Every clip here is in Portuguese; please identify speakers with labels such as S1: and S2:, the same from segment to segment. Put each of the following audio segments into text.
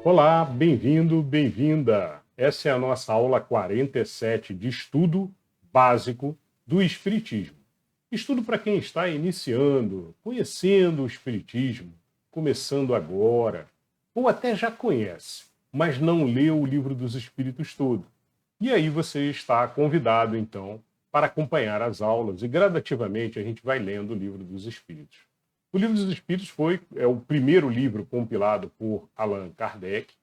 S1: Olá, bem-vindo, bem-vinda. Essa é a nossa aula 47 de estudo básico do Espiritismo. Estudo para quem está iniciando, conhecendo o Espiritismo, começando agora, ou até já conhece, mas não leu o Livro dos Espíritos todo. E aí você está convidado, então, para acompanhar as aulas e gradativamente a gente vai lendo o Livro dos Espíritos. O Livro dos Espíritos é o primeiro livro compilado por Allan Kardec.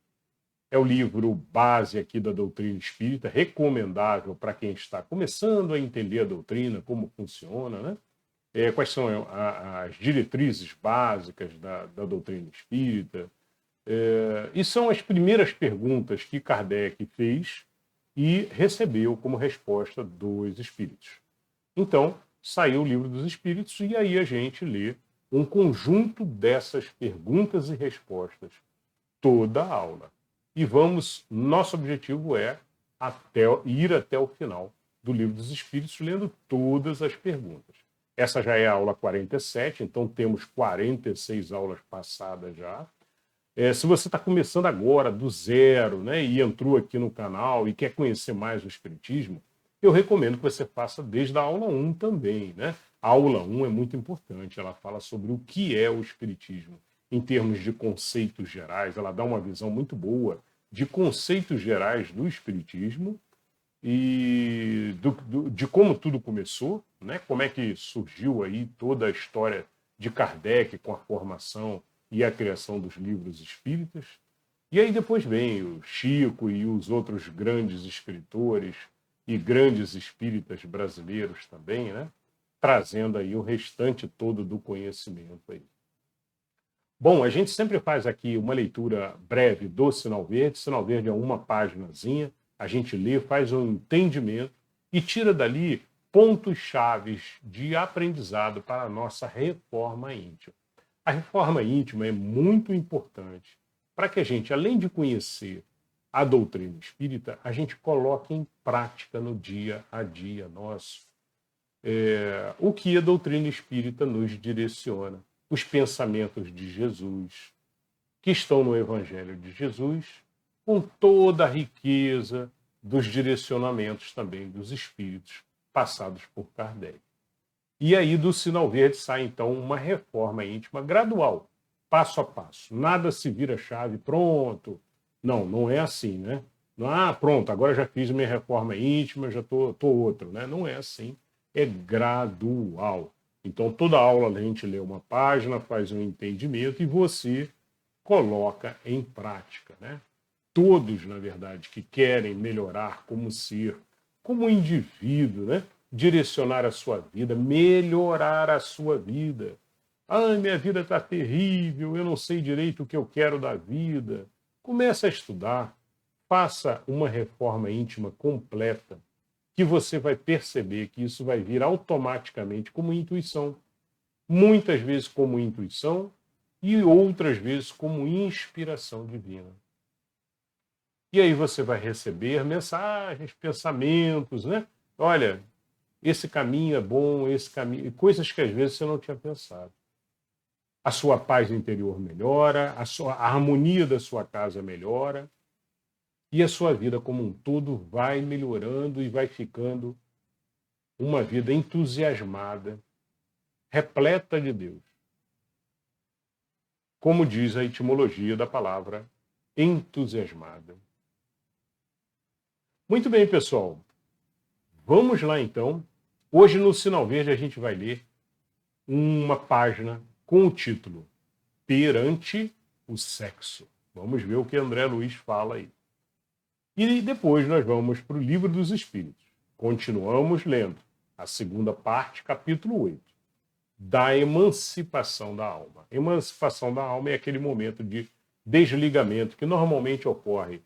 S1: É o livro base aqui da doutrina espírita, recomendável para quem está começando a entender a doutrina, como funciona, né? Quais são as diretrizes básicas da doutrina espírita. E são as primeiras perguntas que Kardec fez e recebeu como resposta dos espíritos. Então, saiu o Livro dos Espíritos e aí a gente lê um conjunto dessas perguntas e respostas toda a aula. E nosso objetivo é ir até o final do Livro dos Espíritos, lendo todas as perguntas. Essa já é a aula 47, então temos 46 aulas passadas já. Se você está começando agora, do zero, né, e entrou aqui no canal e quer conhecer mais o Espiritismo, eu recomendo que você faça desde a aula 1 também. Né? A aula 1 é muito importante, ela fala sobre o que é o Espiritismo, em termos de conceitos gerais, ela dá uma visão muito boa de conceitos gerais do Espiritismo e de como tudo começou, né? Como é que surgiu aí toda a história de Kardec com a formação e a criação dos livros espíritas. E aí depois vem o Chico e os outros grandes escritores e grandes espíritas brasileiros também, né? Trazendo aí o restante todo do conhecimento aí. Bom, a gente sempre faz aqui uma leitura breve do Sinal Verde. Sinal Verde é uma paginazinha, a gente lê, faz um entendimento e tira dali pontos chaves de aprendizado para a nossa reforma íntima. A reforma íntima é muito importante para que a gente, além de conhecer a doutrina espírita, a gente coloque em prática no dia a dia nosso o que a doutrina espírita nos direciona. Os pensamentos de Jesus, que estão no Evangelho de Jesus, com toda a riqueza dos direcionamentos também dos espíritos passados por Kardec. E aí do Sinal Verde sai então uma reforma íntima gradual, passo a passo. Nada se vira chave, pronto. Não, não é assim, né? Pronto, agora já fiz minha reforma íntima, já tô outro, né? Não é assim, é gradual. Então toda aula a gente lê uma página, faz um entendimento e você coloca em prática, né? Todos, na verdade, que querem melhorar como ser, como indivíduo, né? Direcionar a sua vida, melhorar a sua vida. Ai, minha vida está terrível, eu não sei direito o que eu quero da vida. Comece a estudar, faça uma reforma íntima completa, que você vai perceber que isso vai vir automaticamente como intuição. Muitas vezes como intuição e outras vezes como inspiração divina. E aí você vai receber mensagens, pensamentos, né? Olha, esse caminho é bom, esse caminho, coisas que às vezes você não tinha pensado. A sua paz interior melhora, a harmonia da sua casa melhora e a sua vida como um todo vai melhorando e vai ficando uma vida entusiasmada, repleta de Deus. Como diz a etimologia da palavra entusiasmada. Muito bem, pessoal. Vamos lá, então. Hoje, no Sinal Verde, a gente vai ler uma página com o título Perante o Sexo. Vamos ver o que André Luiz fala aí. E depois nós vamos para o Livro dos Espíritos. Continuamos lendo a segunda parte, capítulo 8, da emancipação da alma. Emancipação da alma é aquele momento de desligamento que normalmente ocorre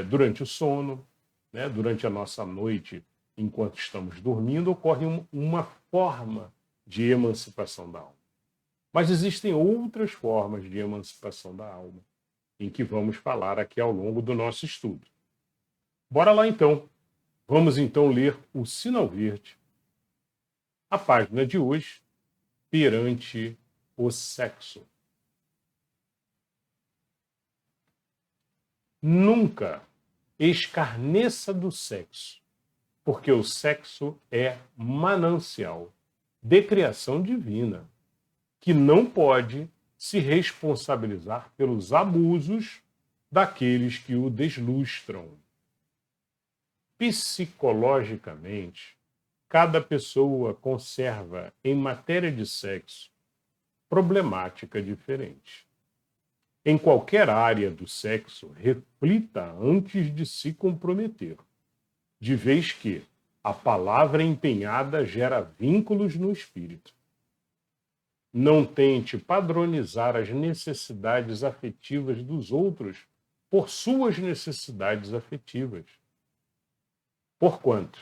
S1: durante o sono, né, durante a nossa noite, enquanto estamos dormindo, ocorre uma forma de emancipação da alma. Mas existem outras formas de emancipação da alma, em que vamos falar aqui ao longo do nosso estudo. Bora lá então. Vamos então ler o Sinal Verde, a página de hoje, Perante o Sexo. Nunca escarneça do sexo, porque o sexo é manancial de criação divina, que não pode se responsabilizar pelos abusos daqueles que o deslustram. Psicologicamente, cada pessoa conserva, em matéria de sexo, problemática diferente. Em qualquer área do sexo, reflita antes de se comprometer, de vez que a palavra empenhada gera vínculos no espírito. Não tente padronizar as necessidades afetivas dos outros por suas necessidades afetivas. Porquanto,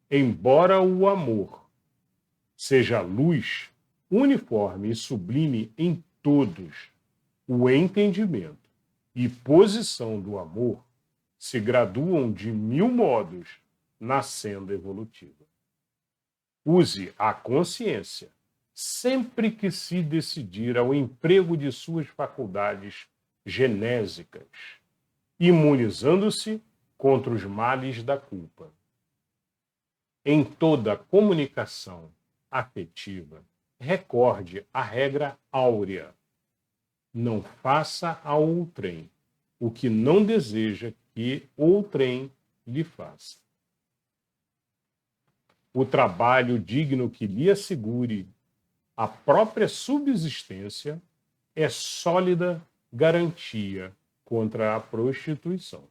S1: embora o amor seja luz, uniforme e sublime em todos, o entendimento e posição do amor se graduam de 1000 modos na senda evolutiva. Use a consciência sempre que se decidir ao emprego de suas faculdades genésicas, imunizando-se contra os males da culpa. Em toda comunicação afetiva, recorde a regra áurea: não faça a outrem o que não deseja que outrem lhe faça. O trabalho digno que lhe assegure a própria subsistência é sólida garantia contra a prostituição.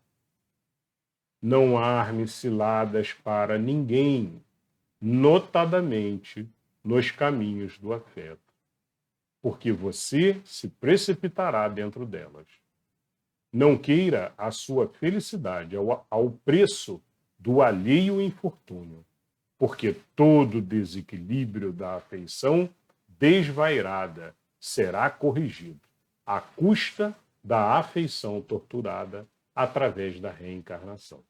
S1: Não arme ciladas para ninguém, notadamente nos caminhos do afeto, porque você se precipitará dentro delas. Não queira a sua felicidade ao preço do alheio infortúnio, porque todo desequilíbrio da afeição desvairada será corrigido, à custa da afeição torturada através da reencarnação.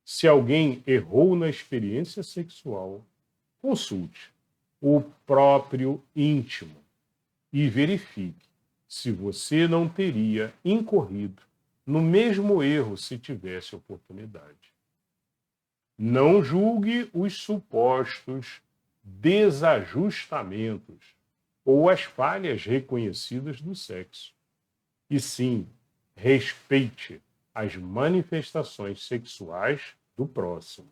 S1: Se alguém errou na experiência sexual, consulte o próprio íntimo e verifique se você não teria incorrido no mesmo erro se tivesse oportunidade. Não julgue os supostos desajustamentos ou as falhas reconhecidas do sexo, e sim respeite as manifestações sexuais do próximo,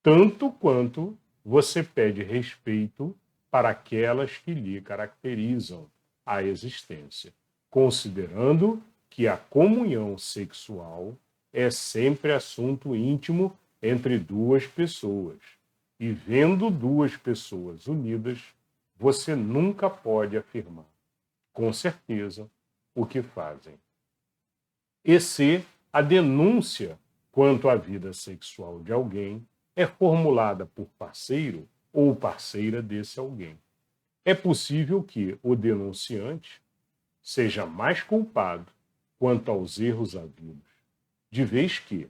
S1: tanto quanto você pede respeito para aquelas que lhe caracterizam a existência, considerando que a comunhão sexual é sempre assunto íntimo entre duas pessoas, e vendo duas pessoas unidas, você nunca pode afirmar, com certeza, o que fazem. E se a denúncia quanto à vida sexual de alguém é formulada por parceiro ou parceira desse alguém, é possível que o denunciante seja mais culpado quanto aos erros havidos, de vez que,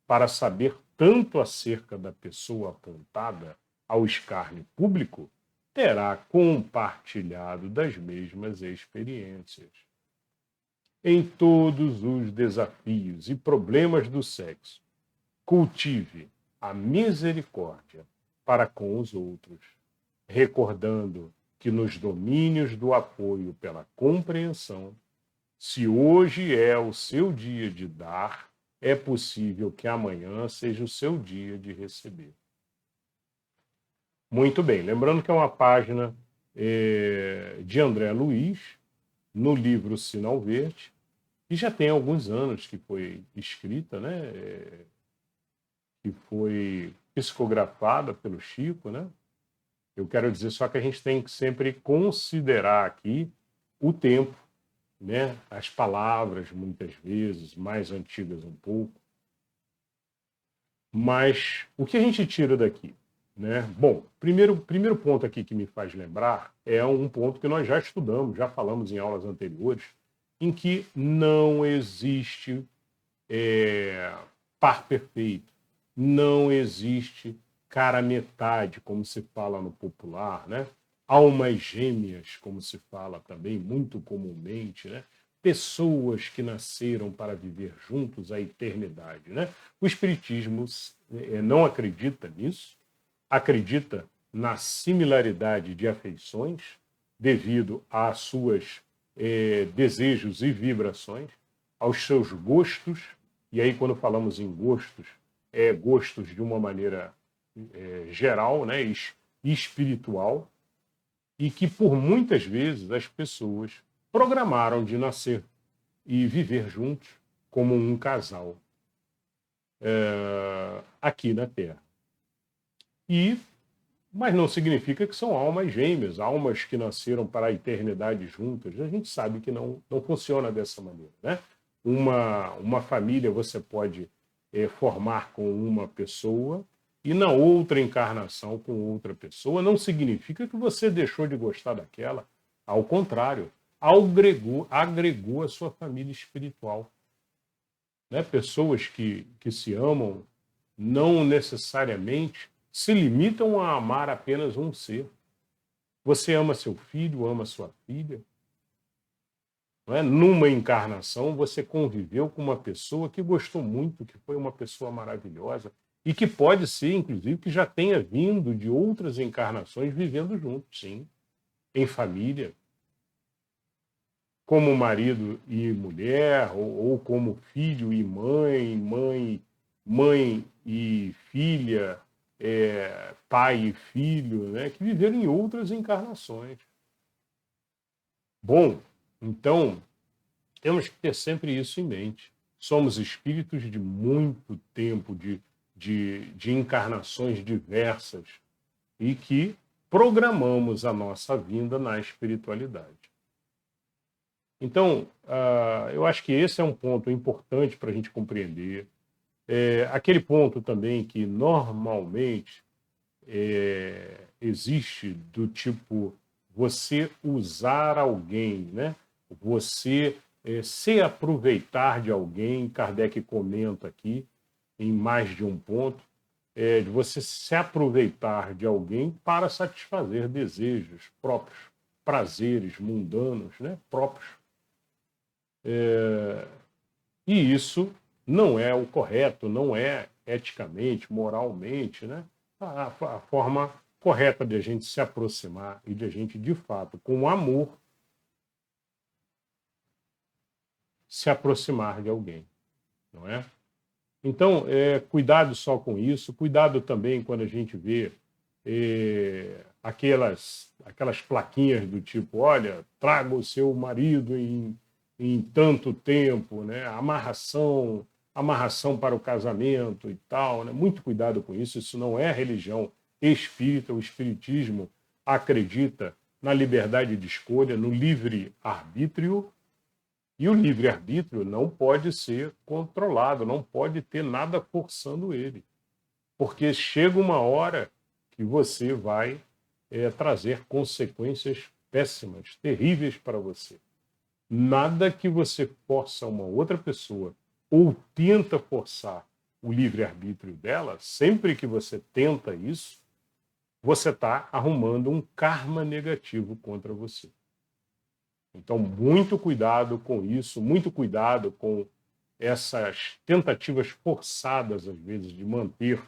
S1: para saber tanto acerca da pessoa apontada ao escárnio público, terá compartilhado das mesmas experiências. Em todos os desafios e problemas do sexo, cultive a misericórdia para com os outros, recordando que nos domínios do apoio pela compreensão, se hoje é o seu dia de dar, é possível que amanhã seja o seu dia de receber. Muito bem, lembrando que é uma página de André Luiz, no livro Sinal Verde, que já tem alguns anos que foi escrita, né? Que foi psicografada pelo Chico, né? Eu quero dizer só que a gente tem que sempre considerar aqui o tempo, né? As palavras, muitas vezes, mais antigas um pouco. Mas o que a gente tira daqui? Né? Bom, primeiro ponto aqui que me faz lembrar é um ponto que nós já estudamos, já falamos em aulas anteriores, em que não existe par perfeito, não existe cara metade, como se fala no popular, né? almas gêmeas, como se fala também muito comumente, né? Pessoas que nasceram para viver juntos a eternidade, né? O Espiritismo não acredita nisso, acredita na similaridade de afeições devido às suas desejos e vibrações, aos seus gostos, e aí quando falamos em gostos, gostos de uma maneira geral, né, espiritual, e que por muitas vezes as pessoas programaram de nascer e viver juntos como um casal aqui na Terra. Mas não significa que são almas gêmeas, almas que nasceram para a eternidade juntas. A gente sabe que não funciona dessa maneira, né? Uma família você pode formar com uma pessoa e na outra encarnação com outra pessoa. Não significa que você deixou de gostar daquela. Ao contrário, agregou a sua família espiritual. Né? Pessoas que se amam não necessariamente se limitam a amar apenas um ser. Você ama seu filho, ama sua filha. Não é? Numa encarnação, você conviveu com uma pessoa que gostou muito, que foi uma pessoa maravilhosa, e que pode ser, inclusive, que já tenha vindo de outras encarnações vivendo juntos, sim, em família, como marido e mulher, ou como filho e mãe e filha, pai e filho, né, que viveram em outras encarnações. Bom, então, temos que ter sempre isso em mente. Somos espíritos de muito tempo, de encarnações diversas, e que programamos a nossa vinda na espiritualidade. Então, eu acho que esse é um ponto importante para a gente compreender. Aquele ponto também que normalmente existe do tipo você usar alguém, né? Você se aproveitar de alguém. Kardec comenta aqui em mais de um ponto, de você se aproveitar de alguém para satisfazer desejos próprios, prazeres mundanos, né? Próprios. E isso não é o correto, não é eticamente, moralmente, né? A forma correta de a gente se aproximar e de a gente, de fato, com amor, se aproximar de alguém, não é? Então, cuidado só com isso, cuidado também quando a gente vê aquelas plaquinhas do tipo, olha, traga o seu marido em tanto tempo, né? Amarração para o casamento e tal, né? Muito cuidado com isso, isso não é religião espírita. O espiritismo acredita na liberdade de escolha, no livre-arbítrio, e o livre-arbítrio não pode ser controlado, não pode ter nada forçando ele, porque chega uma hora que você vai trazer consequências péssimas, terríveis para você. Nada que você força uma outra pessoa ou tenta forçar o livre-arbítrio dela, sempre que você tenta isso, você está arrumando um karma negativo contra você. Então, muito cuidado com isso, muito cuidado com essas tentativas forçadas, às vezes, de manter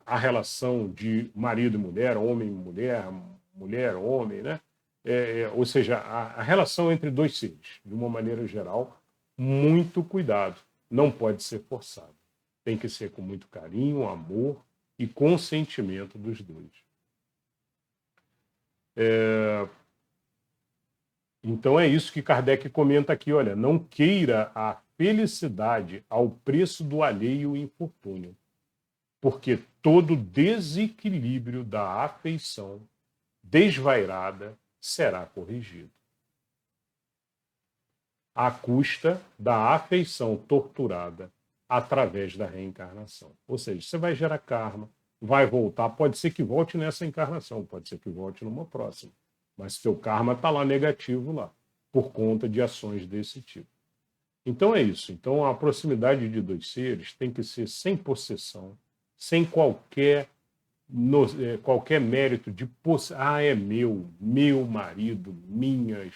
S1: a relação de marido e mulher, homem e mulher, mulher, homem, né? Ou seja, a relação entre dois seres, de uma maneira geral, muito cuidado. Não pode ser forçado. Tem que ser com muito carinho, amor e consentimento dos dois. Então é isso que Kardec comenta aqui, olha, não queira a felicidade ao preço do alheio infortúnio, porque todo desequilíbrio da afeição desvairada será corrigido, à custa da afeição torturada através da reencarnação. Ou seja, você vai gerar karma, vai voltar, pode ser que volte nessa encarnação, pode ser que volte numa próxima, mas seu karma está lá negativo lá, por conta de ações desse tipo. Então é isso. Então a proximidade de dois seres tem que ser sem possessão, sem qualquer qualquer mérito de é meu marido, minhas.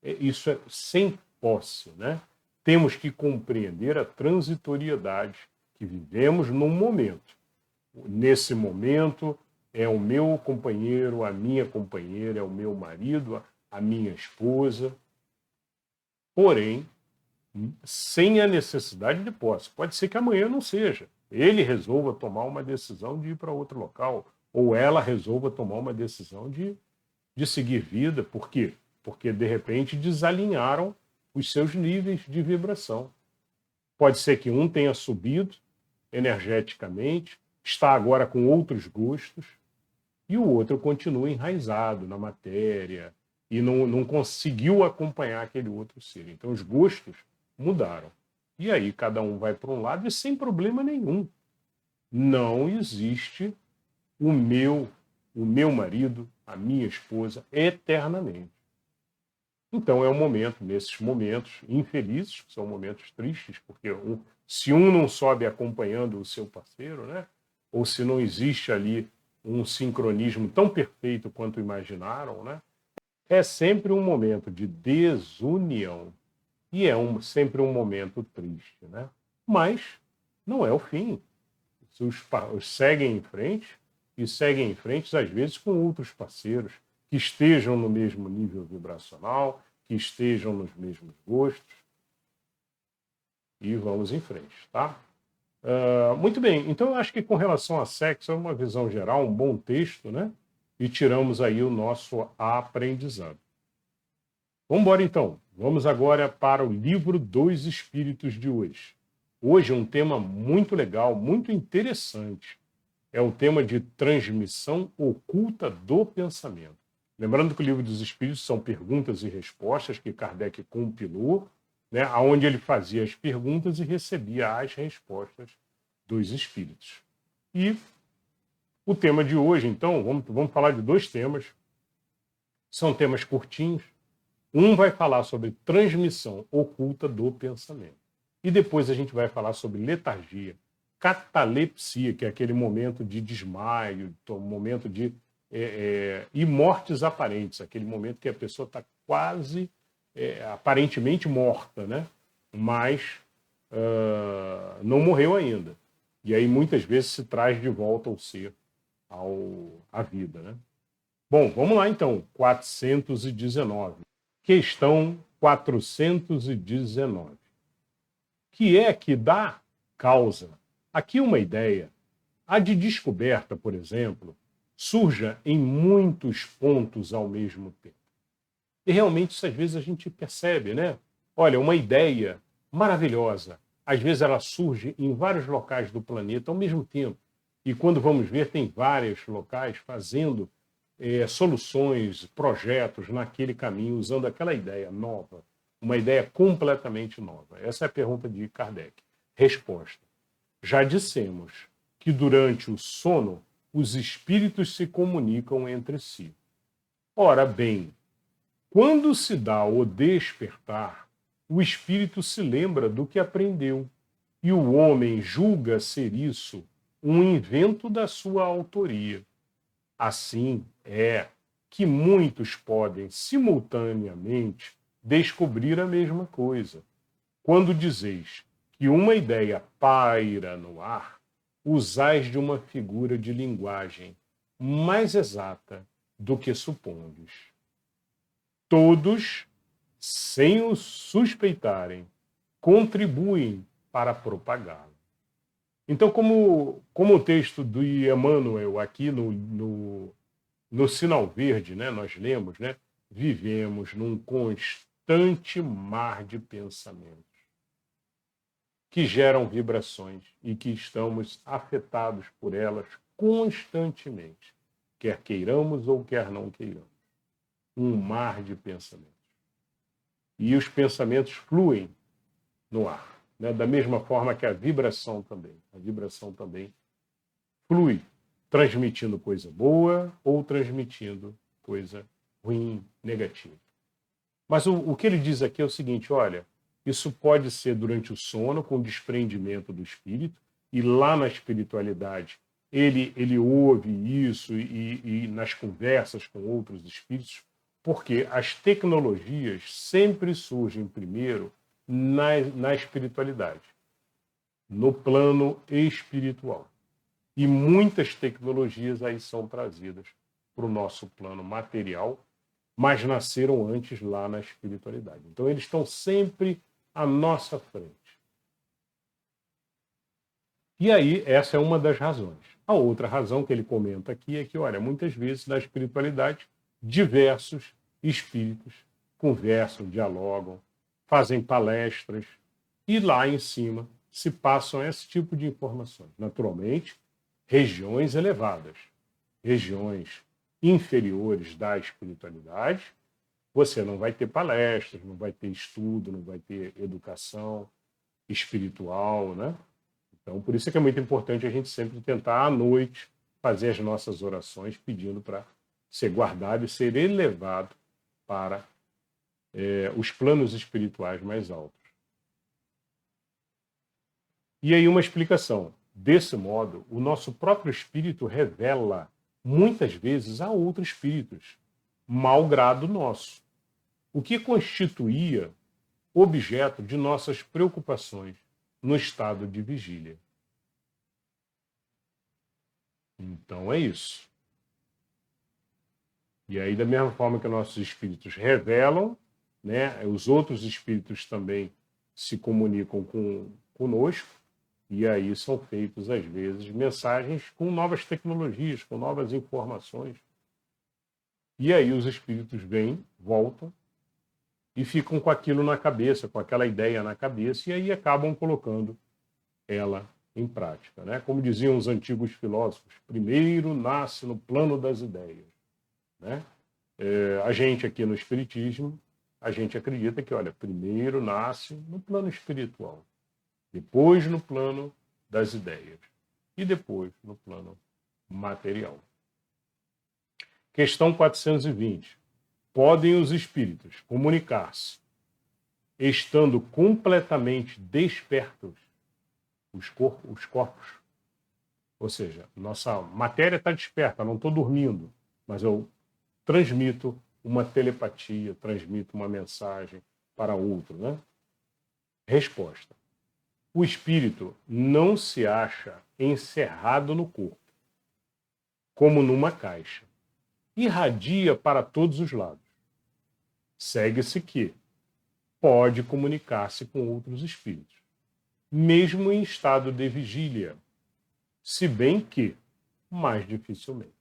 S1: Isso é sem posse, né? Temos que compreender a transitoriedade que vivemos num momento. Nesse momento, é o meu companheiro, a minha companheira, é o meu marido, a minha esposa. Porém, sem a necessidade de posse. Pode ser que amanhã não seja. Ele resolva tomar uma decisão de ir para outro local, ou ela resolva tomar uma decisão de seguir vida. Por quê? Porque, de repente, desalinharam os seus níveis de vibração. Pode ser que um tenha subido energeticamente, está agora com outros gostos, e o outro continua enraizado na matéria e não conseguiu acompanhar aquele outro ser. Então, os gostos mudaram. E aí, cada um vai para um lado e sem problema nenhum. Não existe o meu marido, a minha esposa, eternamente. Então é um momento, nesses momentos infelizes, que são momentos tristes, porque se um não sobe acompanhando o seu parceiro, né? Ou se não existe ali um sincronismo tão perfeito quanto imaginaram, né? É sempre um momento de desunião e é sempre um momento triste, né? Mas não é o fim. Os seguem em frente e seguem em frente, às vezes, com outros parceiros que estejam no mesmo nível vibracional, que estejam nos mesmos gostos. E vamos em frente, tá? Muito bem, então eu acho que com relação a sexo é uma visão geral, um bom texto, né? E tiramos aí o nosso aprendizado. Vamos embora então. Vamos agora para o livro dos Espíritos de hoje. Hoje é um tema muito legal, muito interessante. É o tema de transmissão oculta do pensamento. Lembrando que o livro dos Espíritos são perguntas e respostas que Kardec compilou, né, onde ele fazia as perguntas e recebia as respostas dos Espíritos. E o tema de hoje, então, vamos falar de dois temas. São temas curtinhos. Um vai falar sobre transmissão oculta do pensamento. E depois a gente vai falar sobre letargia, catalepsia, que é aquele momento de desmaio, momento de e mortes aparentes, aquele momento que a pessoa está quase aparentemente morta, né? Mas não morreu ainda. E aí muitas vezes se traz de volta ao ser, à vida, né? Bom, vamos lá então, 419. Questão 419. Que é que dá causa? Aqui uma ideia. A de descoberta, por exemplo, surja em muitos pontos ao mesmo tempo. E realmente isso às vezes a gente percebe, né? Olha, uma ideia maravilhosa, às vezes ela surge em vários locais do planeta ao mesmo tempo. E quando vamos ver, tem vários locais fazendo soluções, projetos naquele caminho, usando aquela ideia nova, uma ideia completamente nova. Essa é a pergunta de Kardec. Resposta. Já dissemos que durante o sono os espíritos se comunicam entre si. Ora bem, quando se dá o despertar, o espírito se lembra do que aprendeu e o homem julga ser isso um invento da sua autoria. Assim é que muitos podem simultaneamente descobrir a mesma coisa. Quando dizeis que uma ideia paira no ar, usais de uma figura de linguagem mais exata do que supondes. Todos, sem o suspeitarem, contribuem para propagá-lo. Então, como o texto do Emmanuel aqui no Sinal Verde, né, nós lemos, né, vivemos num constante mar de pensamentos que geram vibrações e que estamos afetados por elas constantemente, quer queiramos ou quer não queiramos. Um mar de pensamentos. E os pensamentos fluem no ar, né? Da mesma forma que a vibração também. A vibração também flui, transmitindo coisa boa ou transmitindo coisa ruim, negativa. Mas o que ele diz aqui é o seguinte, olha, isso pode ser durante o sono, com o desprendimento do espírito, e lá na espiritualidade ele ouve isso e nas conversas com outros espíritos, porque as tecnologias sempre surgem primeiro na espiritualidade, no plano espiritual. E muitas tecnologias aí são trazidas para o nosso plano material, mas nasceram antes lá na espiritualidade. Então eles estão sempre à nossa frente. E aí, essa é uma das razões. A outra razão que ele comenta aqui é que, olha, muitas vezes na espiritualidade, diversos espíritos conversam, dialogam, fazem palestras, e lá em cima se passam esse tipo de informações. Naturalmente, regiões elevadas, regiões inferiores da espiritualidade, você não vai ter palestras, não vai ter estudo, não vai ter educação espiritual, né? Então, por isso é que é muito importante a gente sempre tentar, à noite, fazer as nossas orações pedindo para ser guardado e ser elevado para os planos espirituais mais altos. E aí uma explicação. Desse modo, o nosso próprio espírito revela, muitas vezes, a outros espíritos, mau grado nosso, o que constituía objeto de nossas preocupações no estado de vigília. Então é isso. E aí, da mesma forma que nossos espíritos revelam, né, os outros espíritos também se comunicam conosco, e aí são feitos, às vezes, mensagens com novas tecnologias, com novas informações. E aí os espíritos vêm, voltam, e ficam com aquilo na cabeça, com aquela ideia na cabeça, e aí acabam colocando ela em prática. Né? Como diziam os antigos filósofos, primeiro nasce no plano das ideias. Né? A gente aqui no Espiritismo, a gente acredita que, olha, primeiro nasce no plano espiritual, depois no plano das ideias e depois no plano material. Questão 420. Podem os espíritos comunicar-se estando completamente despertos os corpos? Ou seja, nossa matéria está desperta, não estou dormindo, mas eu transmito uma telepatia, transmito uma mensagem para outro, né? Resposta. O espírito não se acha encerrado no corpo, como numa caixa. Irradia para todos os lados. Segue-se que pode comunicar-se com outros espíritos, mesmo em estado de vigília, se bem que mais dificilmente.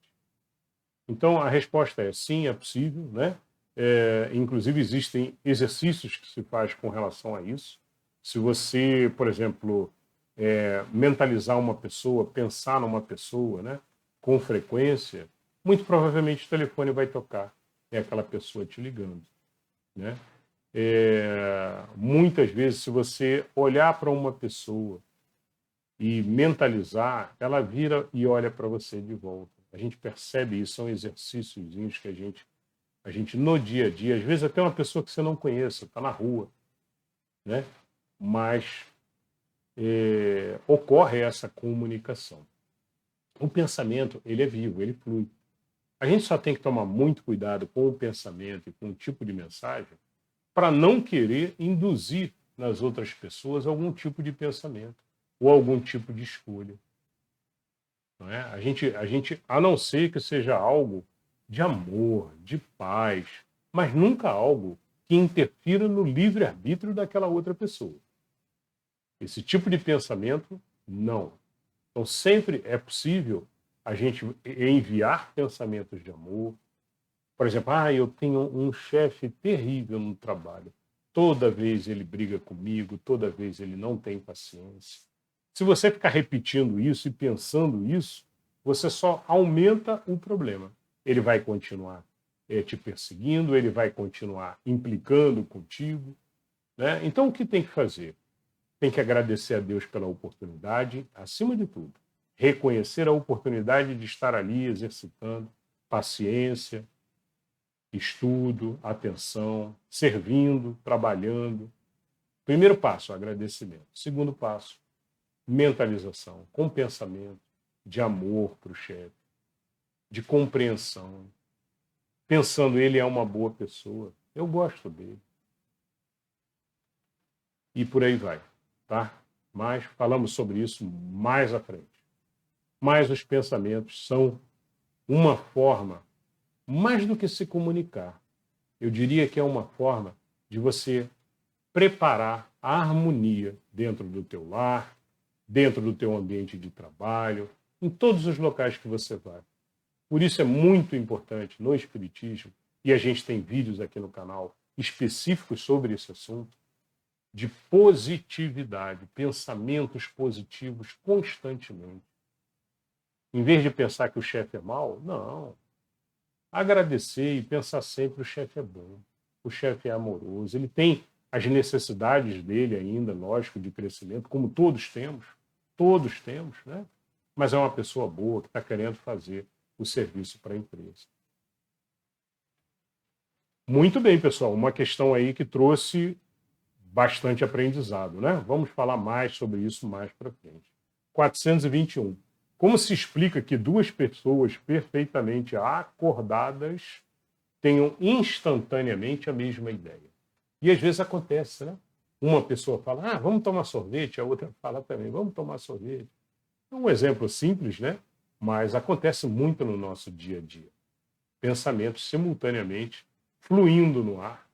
S1: Então, a resposta é sim, é possível, né? Inclusive, existem exercícios que se faz com relação a isso. Se você, por exemplo, mentalizar uma pessoa, pensar numa pessoa, né, com frequência, muito provavelmente o telefone vai tocar. É aquela pessoa te ligando. Né? Muitas vezes, se você olhar para uma pessoa e mentalizar, ela vira e olha para você de volta. A gente percebe isso, são exercícios que a gente no dia a dia, às vezes até uma pessoa que você não conheça, está na rua, né? Mas ocorre essa comunicação. O pensamento, ele é vivo, ele flui. A gente só tem que tomar muito cuidado com o pensamento e com o tipo de mensagem para não querer induzir nas outras pessoas algum tipo de pensamento ou algum tipo de escolha. Não é? A gente, a não ser que seja algo de amor, de paz, mas nunca algo que interfira no livre-arbítrio daquela outra pessoa. Esse tipo de pensamento, não. Então, sempre é possível a gente enviar pensamentos de amor. Por exemplo, eu tenho um chefe terrível no trabalho. Toda vez ele briga comigo, toda vez ele não tem paciência. Se você ficar repetindo isso e pensando isso, você só aumenta o problema. Ele vai continuar te perseguindo, ele vai continuar implicando contigo. Né? Então, o que tem que fazer? Tem que agradecer a Deus pela oportunidade, acima de tudo. Reconhecer a oportunidade de estar ali exercitando paciência, estudo, atenção, servindo, trabalhando. Primeiro passo, agradecimento. Segundo passo, mentalização, com pensamento. de amor para o chefe, de compreensão, pensando ele é uma boa pessoa, eu gosto dele. E por aí vai, tá? Mas falamos sobre isso mais à frente. Mas os pensamentos são uma forma, mais do que se comunicar, eu diria que é uma forma de você preparar a harmonia dentro do teu lar, dentro do teu ambiente de trabalho, em todos os locais que você vai. Por isso é muito importante no Espiritismo, e a gente tem vídeos aqui no canal específicos sobre esse assunto, de positividade, pensamentos positivos constantemente. Em vez de pensar que o chefe é mau, não. Agradecer e pensar sempre que o chefe é bom, o chefe é amoroso, ele tem as necessidades dele ainda, lógico, de crescimento, como todos temos, né? Mas é uma pessoa boa que está querendo fazer o serviço para a empresa. Muito bem, pessoal, uma questão aí que trouxe bastante aprendizado, né? Vamos falar mais sobre isso mais para frente. 421. Como se explica que duas pessoas perfeitamente acordadas tenham instantaneamente a mesma ideia? E às vezes acontece, né? Uma pessoa fala, vamos tomar sorvete, a outra fala também, vamos tomar sorvete. É um exemplo simples, né? Mas acontece muito no nosso dia a dia. Pensamentos simultaneamente fluindo no ar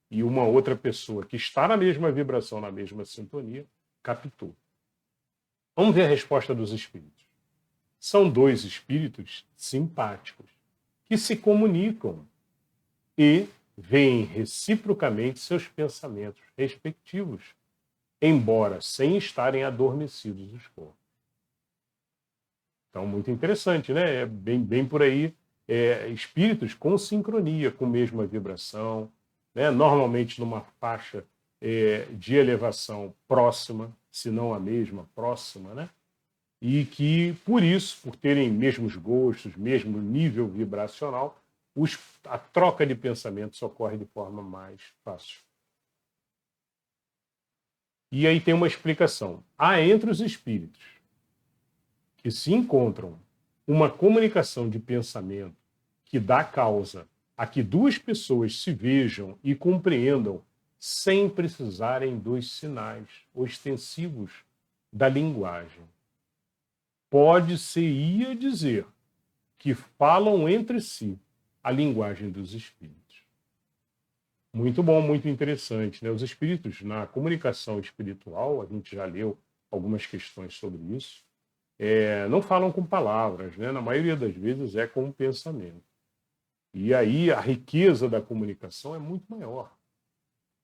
S1: e uma outra pessoa que está na mesma vibração, na mesma sintonia, captou. Vamos ver a resposta dos espíritos. São dois espíritos simpáticos que se comunicam e veem reciprocamente seus pensamentos respectivos, embora sem estarem adormecidos os corpos. Então, muito interessante, né? É bem por aí. Espíritos com sincronia, com a mesma vibração, né? Normalmente numa faixa de elevação próxima, se não a mesma, próxima, né? E que, por isso, por terem mesmos gostos, mesmo nível vibracional, a troca de pensamentos ocorre de forma mais fácil. E aí tem uma explicação. Há entre os espíritos que se encontram uma comunicação de pensamento que dá causa a que duas pessoas se vejam e compreendam sem precisarem dos sinais ostensivos da linguagem. Pode-se dizer que falam entre si a linguagem dos espíritos. Muito bom, muito interessante, né? Os espíritos, na comunicação espiritual, a gente já leu algumas questões sobre isso, não falam com palavras, né? Na maioria das vezes é com o pensamento. E aí a riqueza da comunicação é muito maior,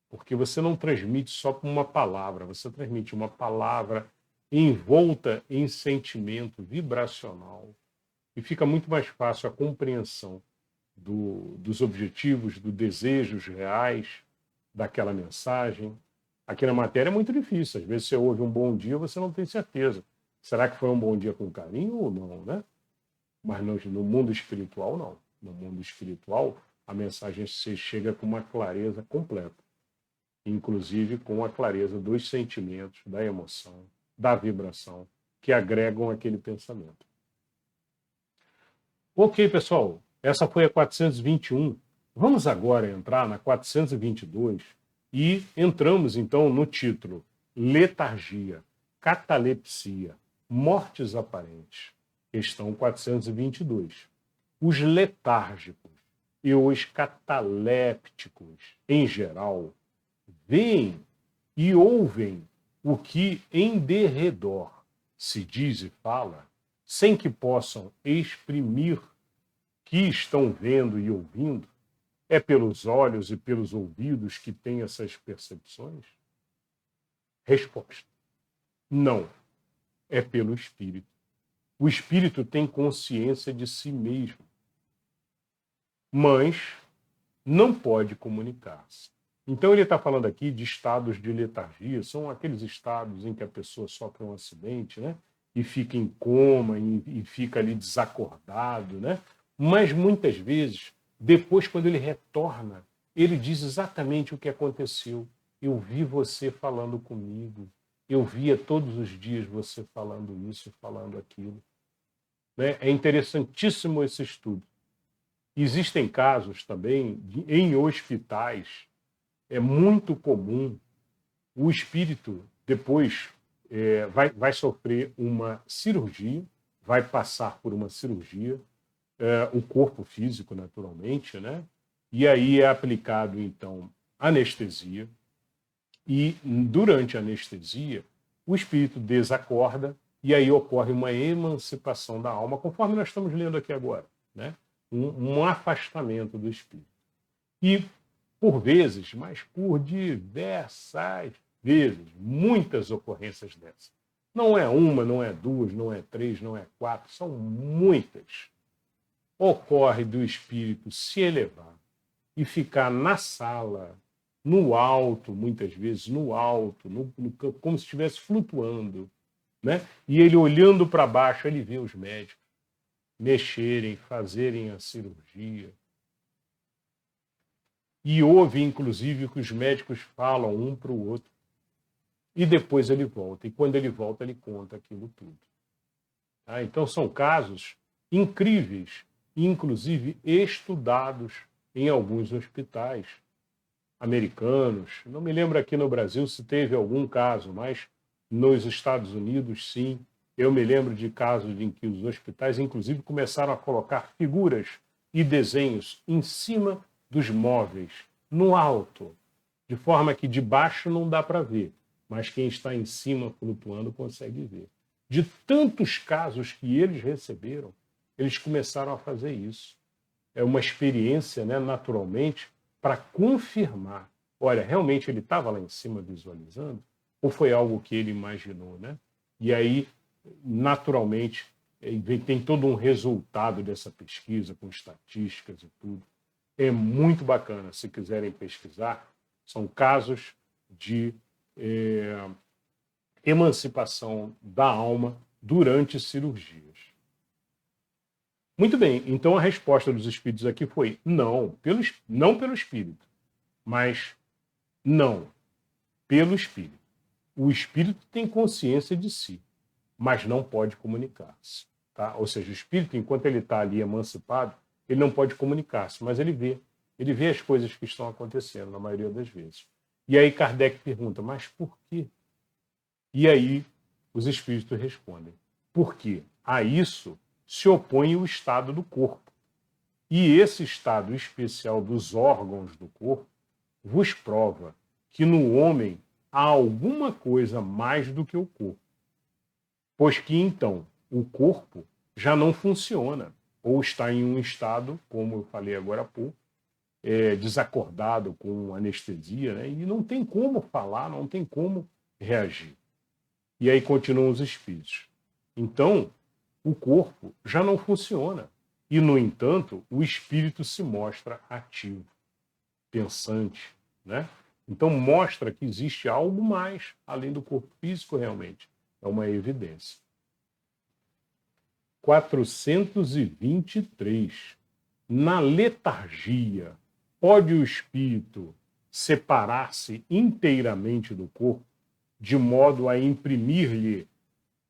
S1: porque você não transmite só com uma palavra, você transmite uma palavra envolta em sentimento vibracional, e fica muito mais fácil a compreensão dos objetivos, dos desejos reais daquela mensagem. Aqui na matéria é muito difícil. Às vezes você ouve um bom dia, você não tem certeza. Será que foi um bom dia com carinho ou não, né? Mas no mundo espiritual, não. No mundo espiritual, a mensagem chega com uma clareza completa. Inclusive com a clareza dos sentimentos, da emoção, da vibração, que agregam aquele pensamento. Ok, pessoal. Essa foi a 421. Vamos agora entrar na 422 e entramos então no título Letargia, Catalepsia, Mortes Aparentes. Questão 422. Os letárgicos e os catalépticos, em geral, veem e ouvem o que em derredor se diz e fala, sem que possam exprimir que estão vendo e ouvindo? É pelos olhos e pelos ouvidos que têm essas percepções? Resposta: não. É pelo espírito. O espírito tem consciência de si mesmo, mas não pode comunicar-se. Então ele está falando aqui de estados de letargia, são aqueles estados em que a pessoa sofre um acidente, né? E fica em coma, e fica ali desacordado, né? Mas muitas vezes, depois, quando ele retorna, ele diz exatamente o que aconteceu. Eu vi você falando comigo, eu via todos os dias você falando isso, falando aquilo. né? É interessantíssimo esse estudo. Existem casos também em hospitais, é muito comum o espírito depois vai sofrer uma cirurgia, vai passar por uma cirurgia, o corpo físico, naturalmente, né? E aí é aplicado, então, anestesia, e durante a anestesia, o espírito desacorda, e aí ocorre uma emancipação da alma, conforme nós estamos lendo aqui agora, né? Um afastamento do espírito. E, por vezes, mas por diversas vezes, muitas ocorrências dessas. Não é uma, não é duas, não é três, não é quatro, são muitas. Ocorre do espírito se elevar e ficar na sala, no alto, muitas vezes, no alto, como se estivesse flutuando, né? E ele olhando para baixo, ele vê os médicos mexerem, fazerem a cirurgia. E ouve, inclusive, o que os médicos falam um para o outro. E depois ele volta. E quando ele volta, ele conta aquilo tudo. Tá? Então, são casos incríveis, inclusive estudados em alguns hospitais americanos. Não me lembro aqui no Brasil se teve algum caso, mas nos Estados Unidos, sim. Eu me lembro de casos em que os hospitais, inclusive, começaram a colocar figuras e desenhos em cima dos móveis, no alto, de forma que de baixo não dá para ver, mas quem está em cima flutuando consegue ver. De tantos casos que eles receberam, eles começaram a fazer isso. É uma experiência, né, naturalmente, para confirmar. Olha, realmente ele estava lá em cima visualizando? Ou foi algo que ele imaginou, né? E aí, naturalmente, tem todo um resultado dessa pesquisa, com estatísticas e tudo. É muito bacana, se quiserem pesquisar. São casos de emancipação da alma durante cirurgias. Muito bem, então a resposta dos espíritos aqui foi não pelo espírito, mas não pelo espírito. O espírito tem consciência de si, mas não pode comunicar-se. Tá? Ou seja, o espírito, enquanto ele está ali emancipado, ele não pode comunicar-se, mas ele vê as coisas que estão acontecendo, na maioria das vezes. E aí Kardec pergunta, mas por quê? E aí os espíritos respondem, porque a isso se opõe o estado do corpo. E esse estado especial dos órgãos do corpo vos prova que no homem há alguma coisa mais do que o corpo. Pois que então o corpo já não funciona, ou está em um estado, como eu falei agora há pouco, desacordado com anestesia, né? E não tem como falar, não tem como reagir. E aí continuam os espíritos. Então, o corpo já não funciona. E, no entanto, o espírito se mostra ativo, pensante, né? Então, mostra que existe algo mais além do corpo físico, realmente. É uma evidência. 423. Na letargia, pode o espírito separar-se inteiramente do corpo, de modo a imprimir-lhe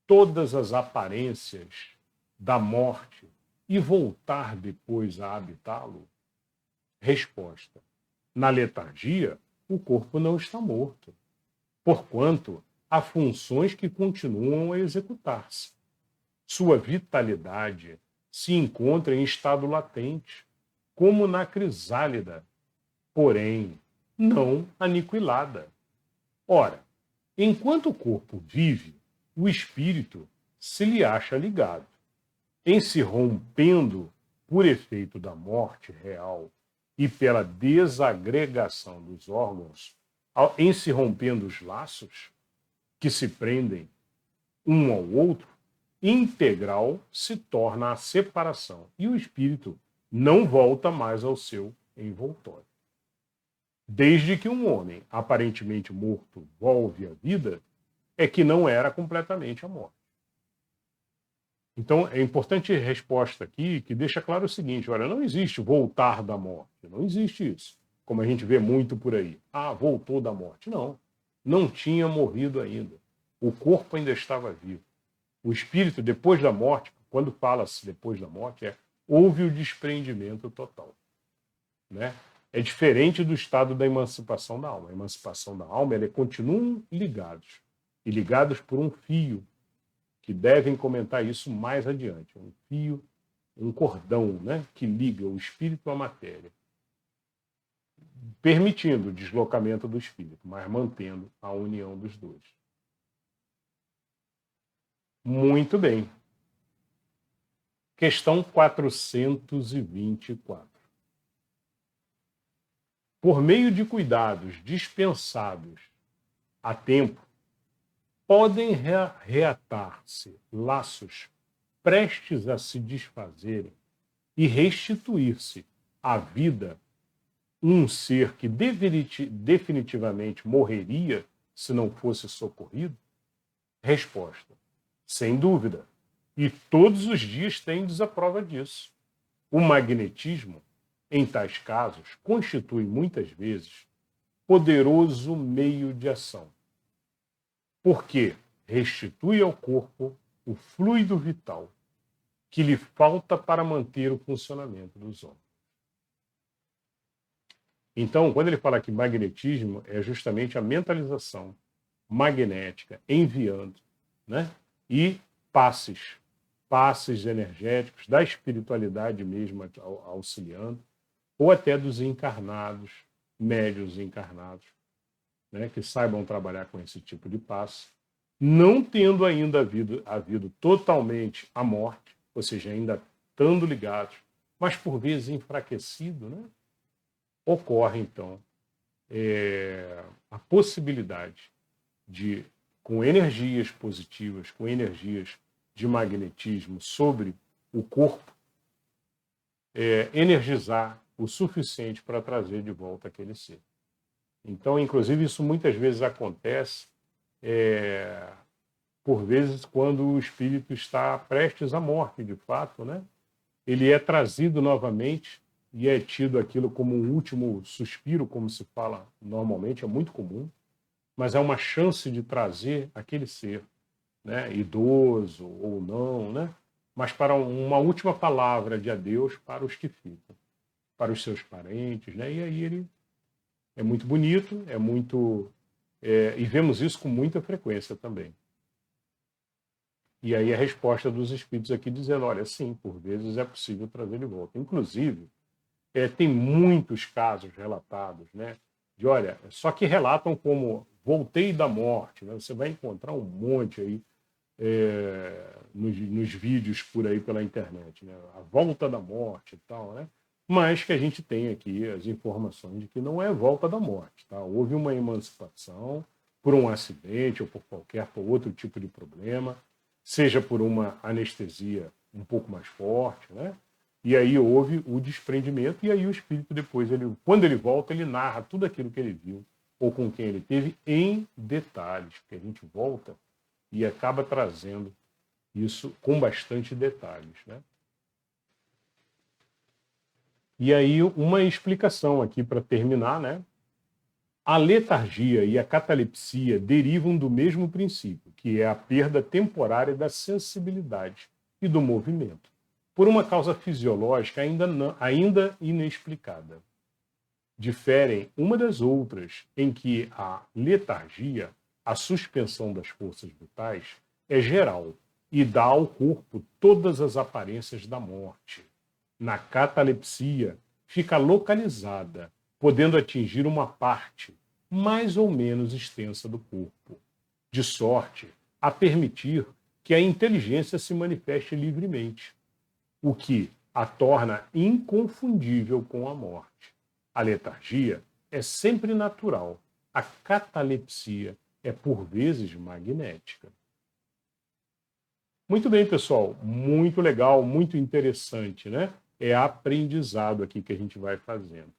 S1: todas as aparências da morte e voltar depois a habitá-lo? Resposta. Na letargia, o corpo não está morto, porquanto há funções que continuam a executar-se. Sua vitalidade se encontra em estado latente, como na crisálida, porém não aniquilada. Ora, enquanto o corpo vive, o espírito se lhe acha ligado. Em se rompendo por efeito da morte real e pela desagregação dos órgãos, em se rompendo os laços que se prendem um ao outro, integral se torna a separação e o espírito não volta mais ao seu envoltório. Desde que um homem aparentemente morto volve à vida, é que não era completamente a morte. Então, é importante a resposta aqui que deixa claro o seguinte, olha, não existe voltar da morte, não existe isso, como a gente vê muito por aí. Ah, voltou da morte. Não tinha morrido ainda. O corpo ainda estava vivo. O espírito, depois da morte, quando fala-se depois da morte, houve o desprendimento total, né? É diferente do estado da emancipação da alma. A emancipação da alma, eles continuam ligados, e ligados por um fio, que devem comentar isso mais adiante. Um fio, um cordão, né, que liga o espírito à matéria, permitindo o deslocamento do espírito, mas mantendo a união dos dois. Muito bem. Questão 424. Por meio de cuidados dispensados a tempo, podem reatar-se laços prestes a se desfazerem e restituir-se à vida um ser que definitivamente morreria se não fosse socorrido? Resposta: sem dúvida. E todos os dias tendes a prova disso. O magnetismo, em tais casos, constitui muitas vezes poderoso meio de ação, porque restitui ao corpo o fluido vital que lhe falta para manter o funcionamento dos órgãos. Então, quando ele fala que magnetismo é justamente a mentalização magnética enviando, né? E passes energéticos da espiritualidade mesmo auxiliando, ou até dos encarnados, médios encarnados, né? Que saibam trabalhar com esse tipo de passe, não tendo ainda havido totalmente a morte, ou seja, ainda estando ligados, mas por vezes enfraquecido, né? Ocorre, então, a possibilidade de, com energias positivas, com energias de magnetismo sobre o corpo, energizar o suficiente para trazer de volta aquele ser. Então, inclusive, isso muitas vezes acontece, por vezes, quando o espírito está prestes à morte, de fato, né? Ele é trazido novamente e é tido aquilo como um último suspiro, como se fala normalmente, é muito comum, mas é uma chance de trazer aquele ser, né, idoso ou não, né, mas para uma última palavra de adeus para os que ficam, para os seus parentes, né, e aí ele é muito bonito, e vemos isso com muita frequência também. E aí a resposta dos espíritos aqui dizendo, olha, sim, por vezes é possível trazer de volta. Inclusive, tem muitos casos relatados, né? De, olha, só que relatam como voltei da morte, né? Você vai encontrar um monte aí nos vídeos por aí pela internet, né? A volta da morte e tal, né? Mas que a gente tem aqui as informações de que não é volta da morte, tá? Houve uma emancipação por um acidente ou por qualquer outro tipo de problema, seja por uma anestesia um pouco mais forte, né? E aí houve o desprendimento, e aí o espírito depois, quando ele volta, ele narra tudo aquilo que ele viu, ou com quem ele teve, em detalhes, porque a gente volta e acaba trazendo isso com bastante detalhes, né? E aí uma explicação aqui para terminar, né? A letargia e a catalepsia derivam do mesmo princípio, que é a perda temporária da sensibilidade e do movimento, por uma causa fisiológica ainda inexplicada. Diferem uma das outras em que a letargia, a suspensão das forças vitais, é geral e dá ao corpo todas as aparências da morte. Na catalepsia, fica localizada, podendo atingir uma parte mais ou menos extensa do corpo, de sorte a permitir que a inteligência se manifeste livremente, o que a torna inconfundível com a morte. A letargia é sempre natural. A catalepsia é, por vezes, magnética. Muito bem, pessoal. Muito legal, muito interessante, né? É aprendizado aqui que a gente vai fazendo.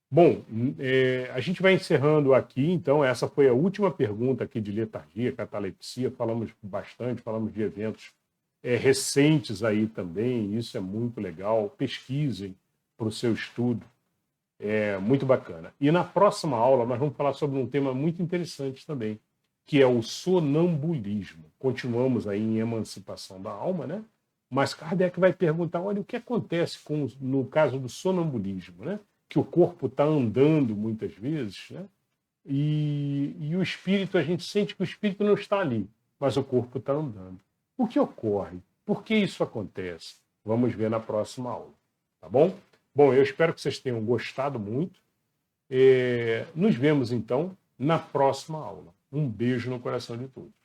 S1: Bom, a gente vai encerrando aqui, então, essa foi a última pergunta aqui de letargia, catalepsia, falamos bastante, falamos de eventos recentes aí também, isso é muito legal, pesquisem para o seu estudo, é muito bacana. E na próxima aula nós vamos falar sobre um tema muito interessante também, que é o sonambulismo. Continuamos aí em emancipação da alma, né? Mas Kardec vai perguntar, olha, o que acontece no caso do sonambulismo, né? Que o corpo está andando muitas vezes, né? E o espírito, a gente sente que o espírito não está ali, mas o corpo está andando. O que ocorre? Por que isso acontece? Vamos ver na próxima aula, tá bom? Bom, eu espero que vocês tenham gostado muito. Nos vemos, então, na próxima aula. Um beijo no coração de todos.